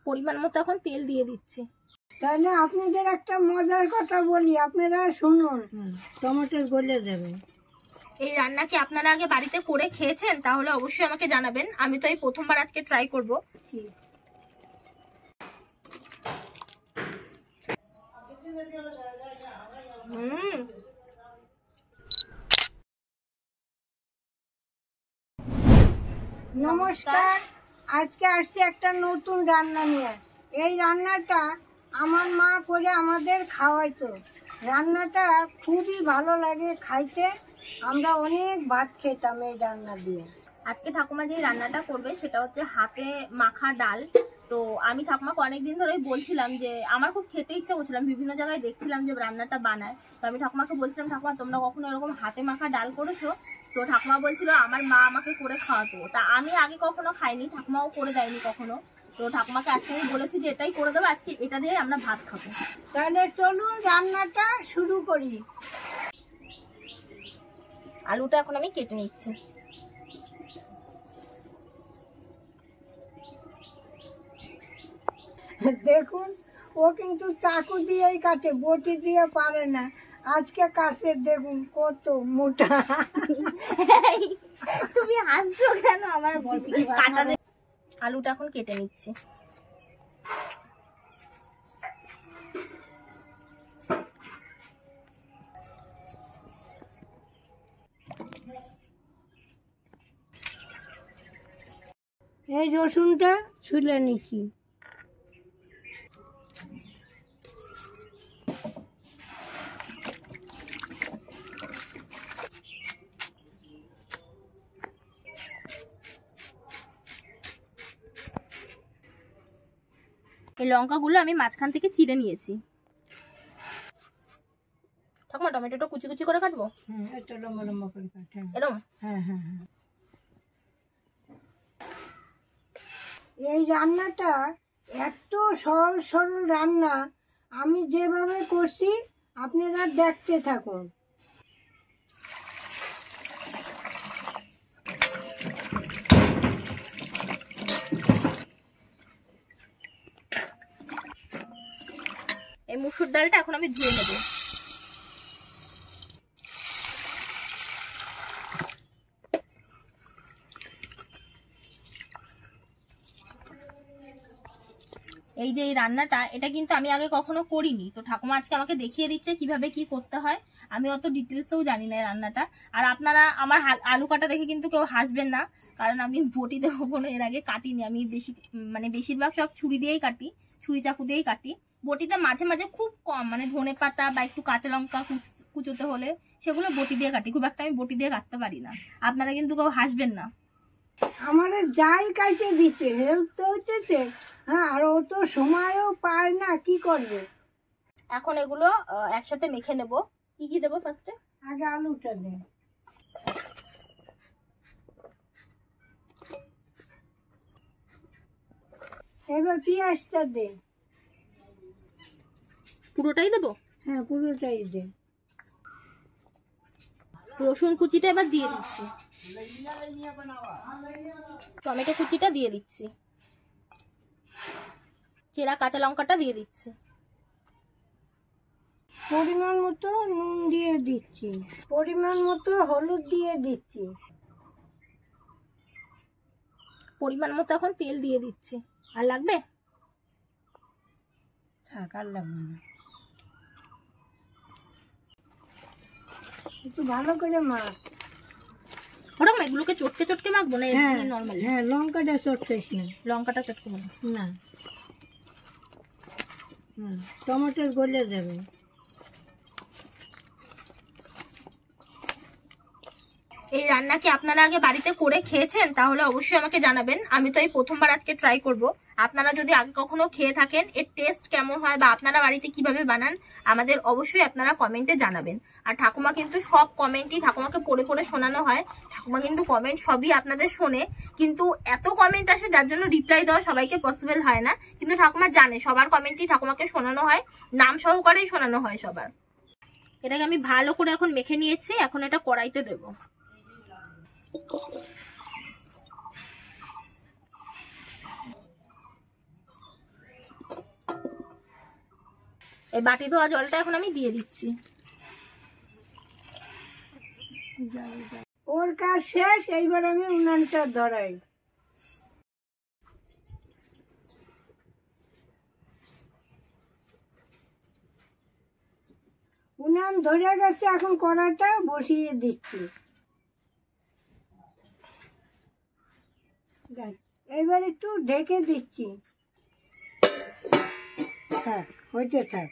পরিমাণ মতো এখন তেল দিয়ে দিচ্ছি। তাহলে আপনাদের একটা মজার কথা বলি, আপনারা শুনুন, টমেটো গলে যাবে। এই রান্না কি আপনারা আগে বাড়িতে করে খেয়েছেন? তাহলে অবশ্যই আমাকে জানাবেন। আমি তো এই প্রথমবার আজকে ট্রাই করব। নমস্কার, আজকে আসছি একটা নতুন রান্না নিয়ে। এই রান্নাটা আমার মা করে আমাদের খাওয়াইতো। রান্নাটা খুবই ভালো লাগে খাইতে, আমরা অনেক ভাত খেতাম এই রান্না দিয়ে। আজকে ঠাকুমা যে রান্নাটা করবে সেটা হচ্ছে হাতে মাখা ডাল। তো আমি ঠাকুমাকে অনেকদিন ধরেই বলছিলাম যে আমার খুব খেতে ইচ্ছা করছিলাম, বিভিন্ন জায়গায় দেখছিলাম যে রান্নাটা বানায়। তো আমি ঠাকুমাকে বলছিলাম, ঠাকুমা তোমরা কখনো এরকম হাতে মাখা ডাল করেছো? তো ঠাকুমা বলছিল আমার মা আমাকে করে খাওয়াতো। তা আমি আগে কখনো খাইনি, ঠাকুমাও করে দেয়নি কখনো। তো ঠাকুমাকে আজকে আমি বলেছি যে এটাই করে দেবো, আজকে এটা দিয়ে আমরা ভাত খাবো। তাহলে চলুন রান্নাটা শুরু করি। আলুটা এখন আমি কেটে নিচ্ছি। দেখুন, ও কিন্তু চাকু দিয়েই কাটে, বটি দিয়ে পারে না। আজকে কাছে দেখুন কত মোটা। তুমি হাসছো কেন? আমার বলছি কি কাটা দে। আলুটা এখন কেটে নিচ্ছি। এই রসুনটা ছুলে নিচ্ছি। এই লঙ্কাগুলো আমি মাঝখান থেকে চিড়ে নিয়েছি। ঠাকুমা টমেটোটা কুচি কুচি করে কাটবো? হ্যাঁ, এটা লম্বা লম্বা করে কাটে। এরকম? হ্যাঁ হ্যাঁ হ্যাঁ। এই রান্নাটা এত সহজ সরল রান্না, আমি যেভাবে করছি আপনারা দেখতে থাকুন। এই মুসুর ডালটা এখন আমি ধুয়ে নেব। এই যে এই রান্নাটা, এটা কিন্তু আমি আগে কখনো করিনি। তো ঠাকুমা আজকে আমাকে দেখিয়ে দিচ্ছে কিভাবে কি করতে হয়। আমি অত ডিটেলসেও জানি না এই রান্নাটা। আর আপনারা আমার আলু কাটা দেখে কিন্তু কেউ হাসবেন না, কারণ আমি বটিতে কখনো এর আগে কাটিনি। আমি বেশিরভাগ সব ছুরি দিয়েই কাটি, ছুরি চাকু দিয়েই কাটি। বটিতে মাঝে মাঝে খুব কম, মানে ধনে পাতা বা একটু কাঁচা লঙ্কা কুচোতে হলে সেগুলো বটি দিয়ে কাটি। খুব একটা আমি বটি দিয়ে কাটতে পারি না। আপনারা কিন্তু কেউ হাসবেন না। আমার যাই কাটে দিচ্ছে, হেল্প তো হচ্ছে। হ্যাঁ, আর ও তো সময়ও পায় না, কি করবে। এখন এগুলো একসাথে মেখে নেব। কি কি দেবো ফার্স্টে? আগে আলুটা দে, এবার পেঁয়াজটা দে। পুরোটাই দেবো? হ্যাঁ, পুরোটাই দে। রসুন কুচিটা এবার দিয়ে দিচ্ছি। টমেটো কুচিটা দিয়ে দিচ্ছি। চেরা কাঁচা লঙ্কাটা দিয়ে দিচ্ছি। পরিমাণ মতো নুন দিয়ে দিচ্ছি, পরিমাণ মতো হলুদ দিয়ে দিচ্ছি, পরিমাণ মতো এখন তেল দিয়ে দিচ্ছি। আর লাগবে? থাক, আর লাগবে না। একটু ভালো করে মাখ। ওরকম এগুলোকে চটকে চটকে মাখবো না? হ্যাঁ নর্মালি? হ্যাঁ, লঙ্কাটা চটকাইস না। লঙ্কাটা চটকে না, টমেটো গলে যাবে। এই রান্না কি আপনারা আগে বাড়িতে করে খেয়েছেন? তাহলে অবশ্যই আমাকে জানাবেন। আমি তো এই প্রথমবার আজকে ট্রাই করব। আপনারা যদি আগে কখনো খেয়ে থাকেন, এর টেস্ট কেমন হয় বা আপনারা বাড়িতে কিভাবে বানান, আমাদের অবশ্যই আপনারা কমেন্টে জানাবেন। আর ঠাকুমা কিন্তু সব কমেন্টই ঠাকুমাকে পড়ে পড়ে শোনানো হয়। ঠাকুমা কিন্তু কমেন্ট সবই আপনাদের শোনে, কিন্তু এত কমেন্ট আসে যার জন্য রিপ্লাই দেওয়া সবাইকে পসিবল হয় না। কিন্তু ঠাকুমা জানে সবার কমেন্টই ঠাকুমাকে শোনানো হয়, নাম সহকারেই শোনানো হয় সবার। এটাকে আমি ভালো করে এখন মেখে নিয়েছি। এখন এটা কড়াইতে দেবো। এই বাটি ধোয়া জলটা এখন আমি দিয়ে দিচ্ছি। ওর কাজ শেষ, এইবার আমি উনানটা ধরাই। উনান ধরে গেছে, এখন কড়াটা বসিয়ে দিচ্ছি। এবার একটু ঢেকে দিচ্ছি, থাক হইতে থাক।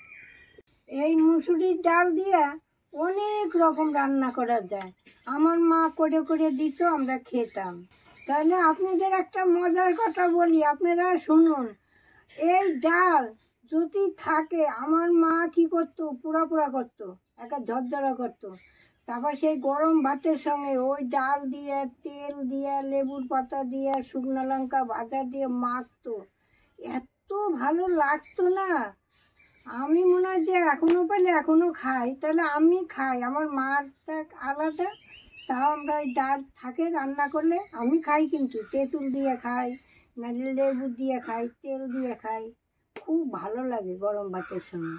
এই মুসুরির ডাল দিয়া অনেক রকম রান্না করা যায়। আমার মা করে করে দিত, আমরা খেতাম। তাহলে আপনাদের একটা মজার কথা বলি, আপনারা শুনুন। এই ডাল যদি থাকে, আমার মা কি করতো, পোড়া পোড়া করতো, একটা ঝরঝরা করতো। তারপর সেই গরম ভাতের সঙ্গে ওই ডাল দিয়ে, তেল দিয়ে, লেবুর পাতা দিয়ে, শুকনো লঙ্কা ভাজা দিয়ে মাখতো, এত ভালো লাগতো না। আমি মনে হয় যে এখনো পেলে এখনো খাই, তাহলে আমি খাই। আমার মারটা আলাদা, তাও আমরা ওই ডাল থাকে রান্না করলে আমি খাই, কিন্তু তেঁতুল দিয়ে খাই, নাহলে লেবু দিয়ে খাই, তেল দিয়ে খাই, খুব ভালো লাগে গরম ভাতের সঙ্গে।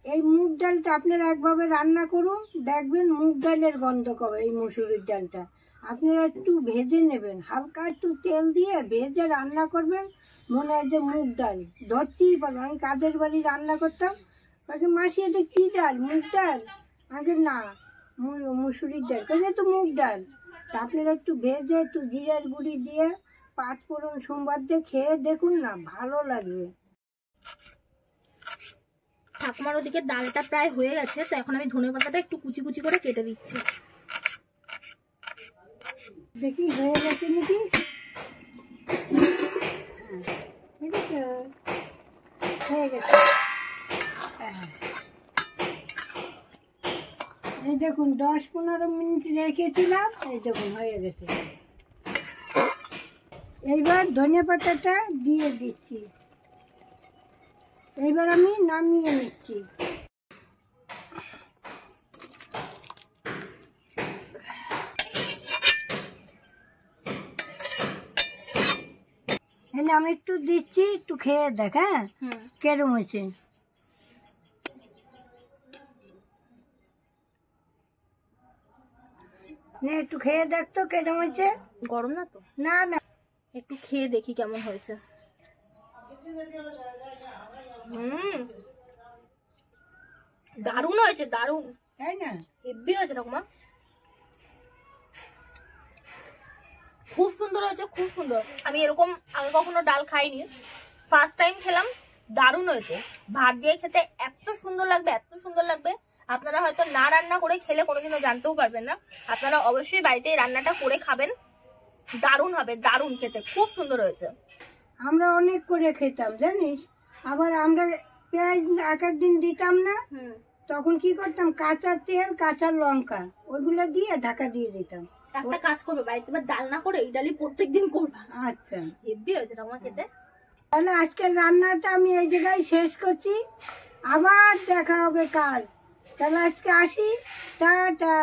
এই মুগ ডালটা আপনারা একভাবে রান্না করুন, দেখবেন মুগ ডালের গন্ধ কবে। এই মুসুরির ডালটা আপনারা একটু ভেজে নেবেন, হালকা একটু তেল দিয়ে ভেজে রান্না করবেন, মনে হয় যে মুগ ডাল ধরতেই পারবেন। আমি কাদের বাড়ি রান্না করতাম, তাকে মাসি এটা কী ডাল, মুগ ডাল? আগে না, মুসুরির ডাল, কাজে তো মুগ ডাল। তা আপনারা একটু ভেজে একটু জিরার গুঁড়ি দিয়ে 5 ফোড়ন সোমবার দিয়ে খেয়ে দেখুন না, ভালো লাগবে। ঠাকুমার ওদিকে ডালটা প্রায় হয়ে গেছে, তো এখন আমি ধনেপাতাটা একটু কুচি কুচি করে কেটে দিচ্ছি। দেখি হয়ে গেছে নাকি। হয়ে গেছে। এই দেখুন 10-15 মিনিট রেখেছিলাম, এই দেখুন হয়ে গেছে। এইবার ধনেপাতাটা দিয়ে দিচ্ছি, এইবার আমি নামিয়ে নিচ্ছি। আমি একটু দিচ্ছি, একটু খেয়ে দেখ। হ্যাঁ, কেরম হয়েছে। একটু খেয়ে দেখ তো কেরম হয়েছে। গরম না তো? না না, একটু খেয়ে দেখি কেমন হয়েছে। দারুণ হয়েছে, দারুণ, তাই না? হেব্বি হয়েছে ঠাকুমা, খুব সুন্দর হয়েছে, খুব সুন্দর। আমি এরকম আগে কখনো ডাল খাইনি, ফার্স্ট টাইম খেলাম, দারুণ হয়েছে। ভাত দিয়ে খেতে এত সুন্দর লাগবে, এত সুন্দর লাগবে। আপনারা হয়তো না রান্না করে খেলে কোনোদিনও জানতেও পারবেন না। আপনারা অবশ্যই বাড়িতে এই রান্নাটা করে খাবেন, দারুণ হবে, দারুণ খেতে, খুব সুন্দর হয়েছে। আমরা অনেক করে খেতাম জানিস। আবার আমরা পেঁয়াজ এক দিন দিতাম না, তখন কি করতাম, কাঁচা তেল, কাঁচা লঙ্কা ওইগুলো দিয়ে ঢাকা দিয়ে দিতাম। একটা কাজ করবে, বাড়িতে ডাল না করে এই ডালই প্রত্যেকদিন করবা। আচ্ছা, হেব্বি হয়েছে তোমার খেতে। তাহলে আজকের রান্নাটা আমি এই জায়গায় শেষ করছি, আবার দেখা হবে কাল। তাহলে আজকে আসি, টাটা।